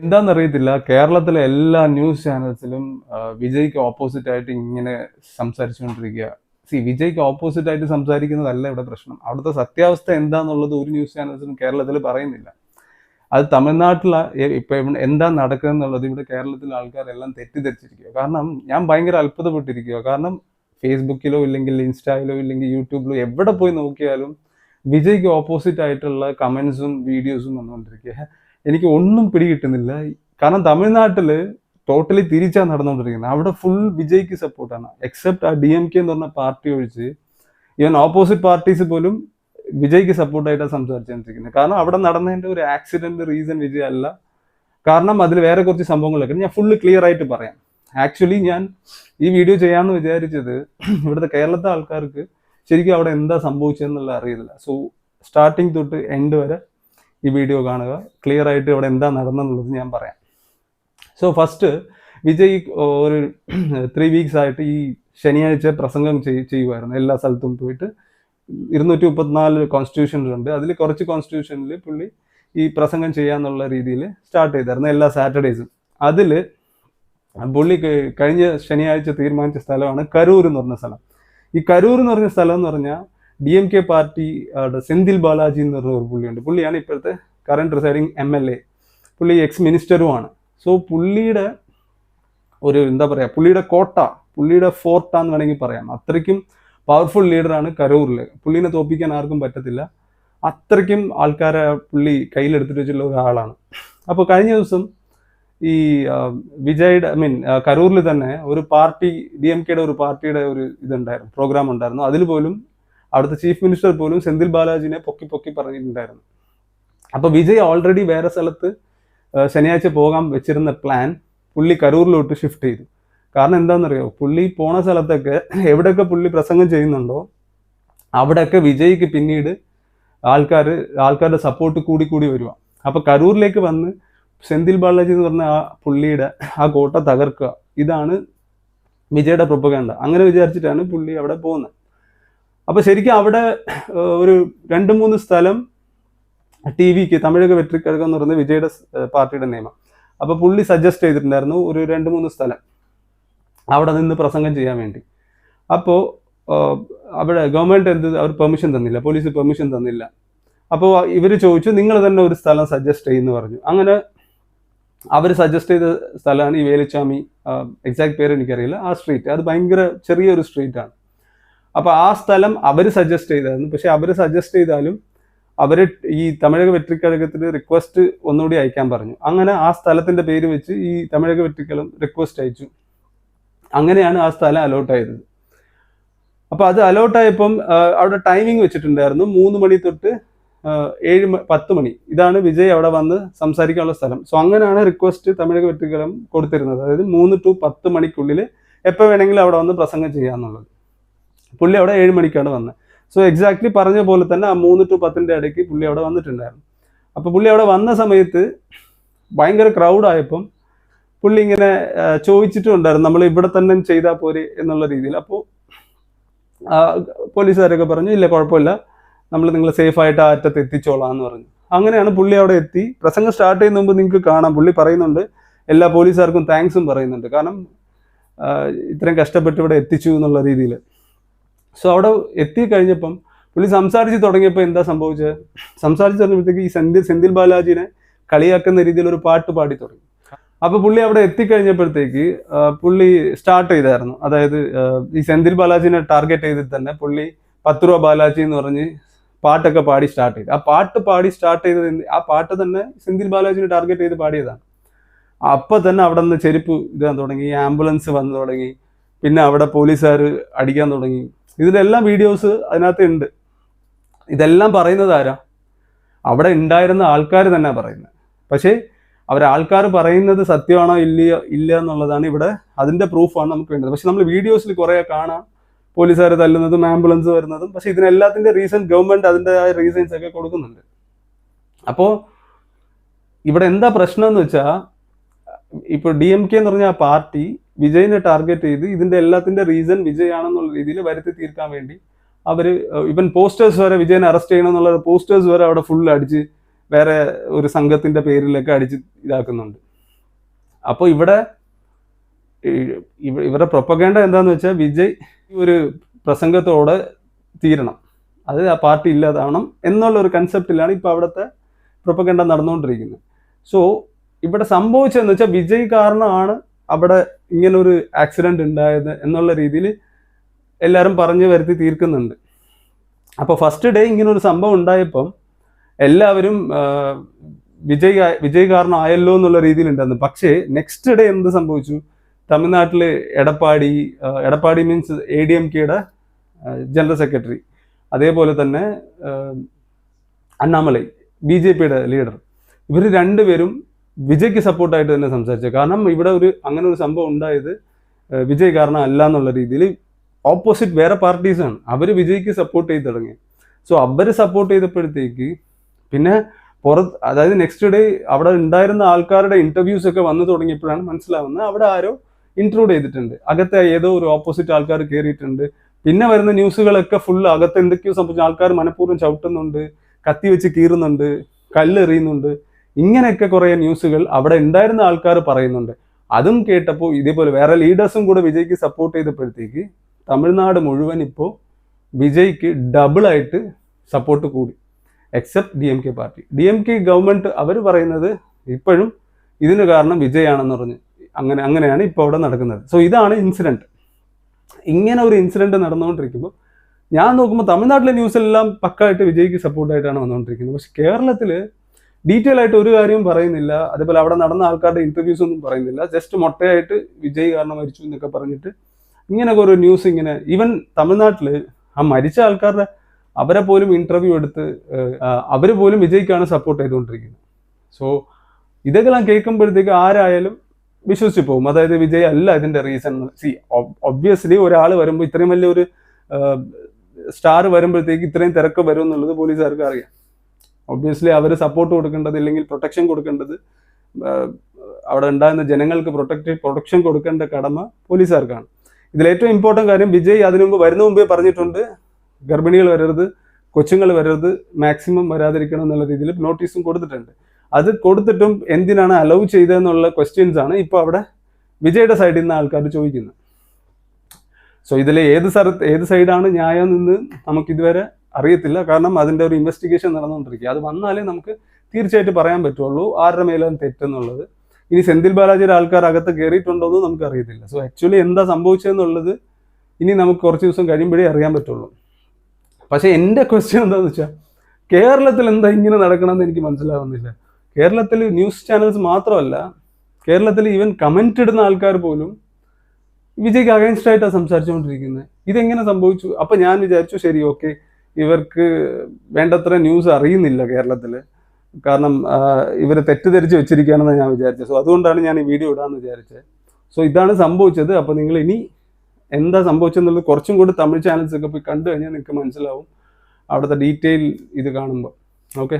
എന്താണെന്നറിയത്തില്ല, കേരളത്തിലെ എല്ലാ news ചാനൽസിലും വിജയ്ക്ക് opposite ആയിട്ട് ഇങ്ങനെ സംസാരിച്ചുകൊണ്ടിരിക്കുക. വിജയ്ക്ക് ഓപ്പോസിറ്റ് ആയിട്ട് സംസാരിക്കുന്നതല്ല ഇവിടെ പ്രശ്നം. അവിടുത്തെ സത്യാവസ്ഥ എന്താന്നുള്ളത് ഒരു ന്യൂസ് ചാനൽസിലും കേരളത്തിൽ പറയുന്നില്ല. അത് തമിഴ്നാട്ടിലെ ഇപ്പം എന്താ നടക്കുക എന്നുള്ളത് ഇവിടെ കേരളത്തിലെ ആൾക്കാരെല്ലാം തെറ്റിദ്ധരിച്ചിരിക്കുക. കാരണം ഞാൻ ഭയങ്കര അത്ഭുതപ്പെട്ടിരിക്കുക. കാരണം ഫേസ്ബുക്കിലോ ഇല്ലെങ്കിൽ ഇൻസ്റ്റയിലോ ഇല്ലെങ്കിൽ യൂട്യൂബിലോ എവിടെ പോയി നോക്കിയാലും വിജയ്ക്ക് ഓപ്പോസിറ്റ് ആയിട്ടുള്ള കമന്റ്സും വീഡിയോസും വന്നുകൊണ്ടിരിക്കുക. എനിക്ക് ഒന്നും പിടികിട്ടുന്നില്ല. കാരണം തമിഴ്നാട്ടില് ടോട്ടലി തിരിച്ചാണ് നടന്നുകൊണ്ടിരിക്കുന്നത്. അവിടെ ഫുൾ വിജയ്ക്ക് സപ്പോർട്ടാണ്. എക്സെപ്റ്റ് ആ DMK എന്ന് പറഞ്ഞ പാർട്ടി ഒഴിച്ച് ഈവൻ ഓപ്പോസിറ്റ് പാർട്ടീസ് പോലും വിജയ്ക്ക് സപ്പോർട്ടായിട്ടാണ് സംസാരിച്ചുകൊണ്ടിരിക്കുന്നത്. കാരണം അവിടെ നടന്നതിന്റെ ഒരു ആക്സിഡന്റ് റീസൺ വിജയ് അല്ല. കാരണം അതിൽ വേറെ കുറച്ച് സംഭവങ്ങളൊക്കെ ഞാൻ ഫുള്ള് ക്ലിയർ ആയിട്ട് പറയാം. ആക്ച്വലി ഞാൻ ഈ വീഡിയോ ചെയ്യാമെന്ന് വിചാരിച്ചത് ഇവിടുത്തെ കേരളത്തെ ആൾക്കാർക്ക് ശരിക്കും അവിടെ എന്താ സംഭവിച്ചതെന്നുള്ള അറിയില്ല. സോ സ്റ്റാർട്ടിങ് തൊട്ട് എൻഡ് വരെ ഈ വീഡിയോ കാണുക. ക്ലിയർ ആയിട്ട് ഇവിടെ എന്താ നടന്നെന്നുള്ളത് ഞാൻ പറയാം. സോ ഫസ്റ്റ് വിജയ് ഒരു 3 വീക്സ് ആയിട്ട് ഈ ശനിയാഴ്ച പ്രസംഗം ചെയ്യുമായിരുന്നു. എല്ലാ സ്ഥലത്തും പോയിട്ട് 234 കോൺസ്റ്റിറ്റ്യൂഷൻസ് ഉണ്ട്. അതിൽ കുറച്ച് കോൺസ്റ്റിറ്റ്യൂഷനിൽ പുള്ളി ഈ പ്രസംഗം ചെയ്യാന്നുള്ള രീതിയിൽ സ്റ്റാർട്ട് ചെയ്തായിരുന്നു എല്ലാ സാറ്റർഡേയ്സും. അതിൽ പുള്ളി കഴിഞ്ഞ ശനിയാഴ്ച തീരുമാനിച്ച സ്ഥലമാണ് കരൂർ എന്ന് പറഞ്ഞ സ്ഥലം. ഈ കരൂർ എന്ന് പറഞ്ഞ സ്ഥലം എന്ന് പറഞ്ഞാൽ DMK പാർട്ടി സെന്തിൽ ബാലാജി എന്ന് പറഞ്ഞ ഒരു പുള്ളിയുണ്ട്. പുള്ളിയാണ് ഇപ്പോഴത്തെ കറണ്ട് റിസൈഡിങ് MLA. പുള്ളി എക്സ് മിനിസ്റ്ററുമാണ്. സോ പുള്ളിയുടെ ഒരു എന്താ പറയുക, പുള്ളിയുടെ കോട്ട, പുള്ളിയുടെ ഫോർട്ടാന്ന് വേണമെങ്കിൽ പറയാം. അത്രയ്ക്കും പവർഫുൾ ലീഡറാണ് കരൂരിൽ. പുള്ളിനെ തോപ്പിക്കാൻ ആർക്കും പറ്റത്തില്ല. അത്രയ്ക്കും ആൾക്കാരെ പുള്ളി കയ്യിലെടുത്തിട്ട് വെച്ചിട്ടുള്ള ഒരാളാണ്. അപ്പോൾ കഴിഞ്ഞ ദിവസം ഈ വിജയുടെ കരൂരിൽ തന്നെ ഒരു പാർട്ടി DMKയുടെ ഒരു പാർട്ടിയുടെ ഒരു ഇതുണ്ടായിരുന്നു, പ്രോഗ്രാം ഉണ്ടായിരുന്നു. അതിൽ പോലും അവിടുത്തെ ചീഫ് മിനിസ്റ്റർ പോലും സെന്തിൽ ബാലാജിനെ പൊക്കി പറഞ്ഞിട്ടുണ്ടായിരുന്നു. അപ്പോൾ വിജയ് ഓൾറെഡി വേറെ സ്ഥലത്ത് ശനിയാഴ്ച പോകാൻ വെച്ചിരുന്ന പ്ലാൻ പുള്ളി കരൂരിലോട്ട് ഷിഫ്റ്റ് ചെയ്തു. കാരണം എന്താണെന്നറിയോ, പുള്ളി പോണ സ്ഥലത്തൊക്കെ എവിടെയൊക്കെ പുള്ളി പ്രസംഗം ചെയ്യുന്നുണ്ടോ അവിടെയൊക്കെ വിജയ്ക്ക് പിന്നീട് ആൾക്കാരുടെ സപ്പോർട്ട് കൂടി വരിക. അപ്പോൾ കരൂരിലേക്ക് വന്ന് സെന്തിൽ ബാലാജി എന്ന് പറഞ്ഞ ആ പുള്ളിയുടെ ആ കോട്ട തകർക്കുക, ഇതാണ് വിജയുടെ പ്രൊപ്പഗാൻഡ. അങ്ങനെ വിചാരിച്ചിട്ടാണ് പുള്ളി അവിടെ പോകുന്നത്. അപ്പോൾ ശരിക്കും അവിടെ ഒരു 2-3 സ്ഥലം TVക്ക് തമിഴക വെട്രിക്കഴകം എന്ന് പറയുന്നത് വിജയുടെ പാർട്ടിയുടെ നിയമം. അപ്പോൾ പുള്ളി സജസ്റ്റ് ചെയ്തിട്ടുണ്ടായിരുന്നു ഒരു 2-3 സ്ഥലം അവിടെ നിന്ന് പ്രസംഗം ചെയ്യാൻ വേണ്ടി. അപ്പോൾ അവിടെ ഗവൺമെൻറ് അവർ പെർമിഷൻ തന്നില്ല, പോലീസ് പെർമിഷൻ തന്നില്ല. അപ്പോൾ ഇവർ ചോദിച്ചു നിങ്ങൾ തന്നെ ഒരു സ്ഥലം സജസ്റ്റ് ചെയ്യുമെന്ന് പറഞ്ഞു. അങ്ങനെ അവർ സജസ്റ്റ് ചെയ്ത സ്ഥലമാണ് ഈ വേലുച്ചാമി, എക്സാക്ട് പേര് എനിക്കറിയില്ല. ആ സ്ട്രീറ്റ് അത് ഭയങ്കര ചെറിയൊരു സ്ട്രീറ്റാണ്. അപ്പോൾ ആ സ്ഥലം അവർ സജസ്റ്റ് ചെയ്തായിരുന്നു. പക്ഷെ അവർ സജസ്റ്റ് ചെയ്താലും അവർ ഈ തമിഴക വെട്രിക്കഴകത്തിന് റിക്വസ്റ്റ് ഒന്നുകൂടി അയക്കാൻ പറഞ്ഞു. അങ്ങനെ ആ സ്ഥലത്തിന്റെ പേര് വെച്ച് ഈ തമിഴക വെട്രിക്കളം റിക്വസ്റ്റ് അയച്ചു. അങ്ങനെയാണ് ആ സ്ഥലം അലോട്ട് ആയത്. അപ്പോൾ അത് അലോട്ടായപ്പം അവിടെ ടൈമിംഗ് വെച്ചിട്ടുണ്ടായിരുന്നു 3 മണി തൊട്ട് 7-10 മണി. ഇതാണ് വിജയ് അവിടെ വന്ന് സംസാരിക്കാനുള്ള സ്ഥലം. സോ അങ്ങനെയാണ് റിക്വസ്റ്റ് തമിഴക വെട്രിക്കളം കൊടുത്തിരുന്നത്. അതായത് 3 to 10 മണിക്കുള്ളിൽ എപ്പോൾ വേണമെങ്കിലും അവിടെ വന്ന് പ്രസംഗം ചെയ്യാന്നുള്ളത്. പുള്ളി അവിടെ 7 മണിക്കാണ് വന്നത്. സോ എക്സാക്ട്ലി പറഞ്ഞ പോലെ തന്നെ ആ 3 to 10 ഇടയ്ക്ക് പുള്ളി അവിടെ വന്നിട്ടുണ്ടായിരുന്നു. അപ്പോൾ പുള്ളി അവിടെ വന്ന സമയത്ത് ഭയങ്കര ക്രൗഡായപ്പം പുള്ളി ഇങ്ങനെ ചോദിച്ചിട്ടുണ്ടായിരുന്നു നമ്മൾ ഇവിടെ തന്നെ ചെയ്താൽ പോരെ എന്നുള്ള രീതിയിൽ. അപ്പോൾ പോലീസുകാരൊക്കെ പറഞ്ഞു ഇല്ല കുഴപ്പമില്ല, നമ്മൾ നിങ്ങളെ സേഫായിട്ട് ആ അറ്റത്ത് എത്തിച്ചോളാം എന്ന് പറഞ്ഞു. അങ്ങനെയാണ് പുള്ളി അവിടെ എത്തി. പ്രസംഗം സ്റ്റാർട്ട് ചെയ്യുന്ന മുമ്പ് നിങ്ങൾക്ക് കാണാം പുള്ളി പറയുന്നുണ്ട്, എല്ലാ പോലീസുകാർക്കും താങ്ക്സും പറയുന്നുണ്ട്. കാരണം ഇത്രയും കഷ്ടപ്പെട്ട് ഇവിടെ എത്തിച്ചു എന്നുള്ള രീതിയിൽ. സോ അവിടെ എത്തിക്കഴിഞ്ഞപ്പം പുള്ളി സംസാരിച്ച് തുടങ്ങിയപ്പോൾ എന്താ സംഭവിച്ചത്, സംസാരിച്ച് തുടങ്ങിയപ്പോഴത്തേക്ക് ഈ സെന്തിൽ ബാലാജിനെ കളിയാക്കുന്ന രീതിയിൽ ഒരു പാട്ട് പാടി തുടങ്ങി. അപ്പോൾ പുള്ളി അവിടെ എത്തിക്കഴിഞ്ഞപ്പോഴത്തേക്ക് പുള്ളി സ്റ്റാർട്ട് ചെയ്തായിരുന്നു. അതായത് ഈ സെന്തിൽ ബാലാജിനെ ടാർഗറ്റ് ചെയ്തിട്ട് തന്നെ പുള്ളി 10 രൂപ ബാലാജി എന്ന് പറഞ്ഞ് പാട്ടൊക്കെ പാടി സ്റ്റാർട്ട് ചെയ്തു. ആ പാട്ട് പാടി സ്റ്റാർട്ട് ചെയ്തത് ആ പാട്ട് തന്നെ സെന്തിൽ ബാലാജിനെ ടാർഗറ്റ് ചെയ്ത് പാടിയതാണ്. അപ്പം തന്നെ അവിടെ നിന്ന് ചെരുപ്പ് ഇടാൻ തുടങ്ങി, ആംബുലൻസ് വന്നു തുടങ്ങി, പിന്നെ അവിടെ പോലീസുകാർ അടിക്കാൻ തുടങ്ങി. ഇതിലെല്ലാം വീഡിയോസ് അതിനകത്ത് ഉണ്ട്. ഇതെല്ലാം പറയുന്നത് ആരാ, അവിടെ ഉണ്ടായിരുന്ന ആൾക്കാർ തന്നെ പറയുന്നത്. പക്ഷേ ആൾക്കാർ പറയുന്നത് സത്യമാണോ ഇല്ല എന്നുള്ളതാണ് ഇവിടെ, അതിൻ്റെ പ്രൂഫാണ് നമുക്ക് വേണ്ടത്. പക്ഷെ നമ്മൾ വീഡിയോസിൽ കുറേ കാണാം പോലീസുകാർ തല്ലുന്നതും ആംബുലൻസ് വരുന്നതും. പക്ഷെ ഇതിനെല്ലാത്തിൻ്റെ റീസൺ ഗവൺമെൻറ് അതിൻ്റെതായ റീസൺസ് ഒക്കെ കൊടുക്കുന്നുണ്ട്. അപ്പോൾ ഇവിടെ എന്താ പ്രശ്നം എന്ന് വെച്ചാൽ, ഇപ്പോൾ DMK എന്ന് പറഞ്ഞ ആ പാർട്ടി വിജയിനെ ടാർഗറ്റ് ചെയ്ത് ഇതിൻ്റെ എല്ലാത്തിൻ്റെ റീസൺ വിജയ് ആണെന്നുള്ള രീതിയിൽ വരുത്തി തീർക്കാൻ വേണ്ടി അവർ ഇവൻ പോസ്റ്റേഴ്സ് വരെ വിജയനെ അറസ്റ്റ് ചെയ്യണമെന്നുള്ള പോസ്റ്റേഴ്സ് വരെ അവിടെ ഫുൾ അടിച്ച് വേറെ ഒരു സംഘത്തിൻ്റെ പേരിലൊക്കെ അടിച്ച് ഇതാക്കുന്നുണ്ട്. അപ്പോൾ ഇവരുടെ പ്രൊപ്പഗേണ്ട എന്താന്ന് വെച്ചാൽ വിജയ് ഒരു പ്രസംഗത്തോടെ തീരണം, അത് ആ പാർട്ടി ഇല്ലാതാവണം എന്നുള്ള ഒരു കൺസെപ്റ്റിലാണ് ഇപ്പോൾ അവിടുത്തെ പ്രൊപ്പഗേണ്ട നടന്നുകൊണ്ടിരിക്കുന്നത്. സോ ഇവിടെ സംഭവിച്ചതെന്ന് വെച്ചാൽ വിജയ് കാരണമാണ് അവിടെ ഇങ്ങനൊരു ആക്സിഡന്റ് ഉണ്ടായത് എന്നുള്ള രീതിയിൽ എല്ലാവരും പറഞ്ഞു വരുത്തി തീർക്കുന്നുണ്ട്. അപ്പോൾ ഫസ്റ്റ് ഡേ ഇങ്ങനൊരു സംഭവം ഉണ്ടായപ്പം എല്ലാവരും വിജയ് കാരണം ആയല്ലോ എന്നുള്ള രീതിയിലുണ്ടായിരുന്നു. പക്ഷേ നെക്സ്റ്റ് ഡേ എന്ത് സംഭവിച്ചു? തമിഴ്നാട്ടിൽ എടപ്പാടി മീൻസ് ADMKയുടെ ജനറൽ സെക്രട്ടറി, അതേപോലെ തന്നെ അണ്ണാമലൈ BJPയുടെ ലീഡർ, ഇവർ രണ്ടുപേരും വിജയ്ക്ക് സപ്പോർട്ടായിട്ട് തന്നെ സംസാരിച്ചു. കാരണം ഇവിടെ അങ്ങനെ ഒരു സംഭവം ഉണ്ടായത് വിജയ് കാരണം അല്ല എന്നുള്ള രീതിയിൽ ഓപ്പോസിറ്റ് വേറെ പാർട്ടീസാണ്, അവർ വിജയ്ക്ക് സപ്പോർട്ട് ചെയ്ത് തുടങ്ങി. സോ അവർ സപ്പോർട്ട് ചെയ്തപ്പോഴത്തേക്ക് പിന്നെ അതായത് നെക്സ്റ്റ് ഡേ അവിടെ ഉണ്ടായിരുന്ന ആൾക്കാരുടെ ഇന്റർവ്യൂസ് ഒക്കെ വന്നു തുടങ്ങിയപ്പോഴാണ് മനസ്സിലാവുന്നത് അവിടെ ആരോ ഇൻക്ലൂഡ് ചെയ്തിട്ടുണ്ട്, അകത്തെ ഏതോ ഒരു ഓപ്പോസിറ്റ് ആൾക്കാർ കയറിയിട്ടുണ്ട്. പിന്നെ വരുന്ന ന്യൂസുകളൊക്കെ ഫുള്ള് അകത്ത് എന്തൊക്കെയോ സംഭവിച്ച ആൾക്കാർ മനഃപൂർവ്വം ചവിട്ടുന്നുണ്ട്, കത്തി വെച്ച് കീറുന്നുണ്ട്, കല്ലെറിയുന്നുണ്ട്, ഇങ്ങനെയൊക്കെ കുറേ ന്യൂസുകൾ അവിടെ ഉണ്ടായിരുന്ന ആൾക്കാർ പറയുന്നുണ്ട്. അതും കേട്ടപ്പോൾ ഇതേപോലെ വേറെ ലീഡേഴ്സും കൂടെ വിജയ്ക്ക് സപ്പോർട്ട് ചെയ്തപ്പോഴത്തേക്ക് തമിഴ്നാട് മുഴുവൻ ഇപ്പോൾ വിജയ്ക്ക് ഡബിളായിട്ട് സപ്പോർട്ട് കൂടി, except DMK party. DMK government അവർ പറയുന്നത് ഇപ്പോഴും ഇതിന് കാരണം വിജയാണെന്ന് പറഞ്ഞ് അങ്ങനെയാണ് ഇപ്പോൾ അവിടെ നടക്കുന്നത്. സോ ഇതാണ് ഇൻസിഡന്റ്. ഇങ്ങനെ ഒരു ഇൻസിഡന്റ് നടന്നുകൊണ്ടിരിക്കുമ്പോൾ ഞാൻ നോക്കുമ്പോൾ തമിഴ്നാട്ടിലെ ന്യൂസ് എല്ലാം പക്കായിട്ട് വിജയ്ക്ക് സപ്പോർട്ടായിട്ടാണ് വന്നുകൊണ്ടിരിക്കുന്നത്. പക്ഷെ കേരളത്തിൽ ഡീറ്റെയിൽ ആയിട്ട് ഒരു കാര്യവും പറയുന്നില്ല, അതേപോലെ അവിടെ നടന്ന ആൾക്കാരുടെ ഇന്റർവ്യൂസ് ഒന്നും പറയുന്നില്ല. ജസ്റ്റ് മൊട്ടയായിട്ട് വിജയ് കാരണം മരിച്ചു എന്നൊക്കെ പറഞ്ഞിട്ട് ഇങ്ങനെയൊക്കെ ഒരു ന്യൂസ് ഇങ്ങനെ. ഈവൻ തമിഴ്നാട്ടിൽ ആ മരിച്ച ആൾക്കാരുടെ അവരെ പോലും ഇന്റർവ്യൂ എടുത്ത് അവർ പോലും വിജയ്ക്കാണ് സപ്പോർട്ട് ചെയ്തുകൊണ്ടിരിക്കുന്നത്. സോ ഇതൊക്കെല്ലാം കേൾക്കുമ്പോഴത്തേക്ക് ആരായാലും വിശ്വസിച്ച് പോകും, അതായത് വിജയ് അല്ല ഇതിന്റെ റീസൺ. ഒബ്വിയസ്ലി ഒരാൾ വരുമ്പോൾ ഇത്രയും വലിയൊരു സ്റ്റാർ വരുമ്പോഴത്തേക്ക് ഇത്രയും തിരക്ക് വരും എന്നുള്ളത് പോലീസുകാർക്ക് അറിയാം. ഒബ്വിയസ്ലി അവർ സപ്പോർട്ട് കൊടുക്കേണ്ടത്, ഇല്ലെങ്കിൽ പ്രൊട്ടക്ഷൻ കൊടുക്കേണ്ടത്, അവിടെ ഉണ്ടാകുന്ന ജനങ്ങൾക്ക് പ്രൊട്ടക്ഷൻ കൊടുക്കേണ്ട കടമ പോലീസുകാർക്കാണ്. ഇതിലേറ്റവും ഇമ്പോർട്ടൻ്റ് കാര്യം, വിജയ് അതിനു മുമ്പ് വരുന്ന മുമ്പേ പറഞ്ഞിട്ടുണ്ട് ഗർഭിണികൾ വരരുത്, കൊച്ചുങ്ങൾ വരരുത്, മാക്സിമം വരാതിരിക്കണം എന്നുള്ള രീതിയിൽ നോട്ടീസും കൊടുത്തിട്ടുണ്ട്. അത് കൊടുത്തിട്ടും എന്തിനാണ് അലൗ ചെയ്തതെന്നുള്ള ക്വസ്റ്റ്യൻസ് ആണ് ഇപ്പോൾ അവിടെ വിജയുടെ സൈഡിൽ നിന്ന് ആൾക്കാർ ചോദിക്കുന്നത്. സോ ഇതിൽ ഏത് സൈഡാണ് ന്യായം എന്ന് നമുക്കിതുവരെ അറിയത്തില്ല. കാരണം അതിൻ്റെ ഒരു ഇൻവെസ്റ്റിഗേഷൻ നടന്നുകൊണ്ടിരിക്കുക. അത് വന്നാലേ നമുക്ക് തീർച്ചയായിട്ടും പറയാൻ പറ്റുള്ളൂ ആരുടെ മേലാണ് തെറ്റെന്നുള്ളത്. ഇനി സെന്തിൽ ബാലാജിയുടെ ആൾക്കാർ അകത്ത് കയറിയിട്ടുണ്ടോ എന്ന് നമുക്ക് അറിയത്തില്ല. സോ ആക്ച്വലി എന്താ സംഭവിച്ചതെന്നുള്ളത് ഇനി നമുക്ക് കുറച്ച് ദിവസം കഴിയുമ്പോഴേ അറിയാൻ പറ്റുള്ളൂ. പക്ഷേ എൻ്റെ ക്വസ്റ്റ്യൻ എന്താണെന്ന് വെച്ചാൽ, കേരളത്തിൽ എന്താ ഇങ്ങനെ നടക്കണമെന്ന് എനിക്ക് മനസ്സിലാവുന്നില്ല. കേരളത്തിൽ ന്യൂസ് ചാനൽസ് മാത്രമല്ല, കേരളത്തിൽ ഈവൻ കമന്റ് ഇടുന്ന ആൾക്കാർ പോലും വിജയ്ക്ക് അഗൈൻസ്റ്റ് ആയിട്ടാണ് സംസാരിച്ചുകൊണ്ടിരിക്കുന്നത്. ഇതെങ്ങനെ സംഭവിച്ചു? അപ്പം ഞാൻ വിചാരിച്ചു ശരി, ഓക്കെ, ഇവർക്ക് വേണ്ടത്ര ന്യൂസ് അറിയുന്നില്ല കേരളത്തിൽ, കാരണം ഇവർ തെറ്റിദ്ധരിച്ച് വെച്ചിരിക്കുകയാണെന്ന് ഞാൻ വിചാരിച്ചത്. സോ അതുകൊണ്ടാണ് ഞാൻ ഈ വീഡിയോ ഇടാമെന്ന് വിചാരിച്ചത്. സോ ഇതാണ് സംഭവിച്ചത്. അപ്പോൾ നിങ്ങൾ ഇനി എന്താ സംഭവിച്ചെന്നുള്ളത് കുറച്ചും കൂടി തമിഴ് ചാനൽസൊക്കെ പോയി കണ്ടു കഴിഞ്ഞാൽ നിങ്ങൾക്ക് മനസ്സിലാവും അവിടുത്തെ ഡീറ്റെയിൽ ഇത് കാണുമ്പോൾ. ഓക്കെ.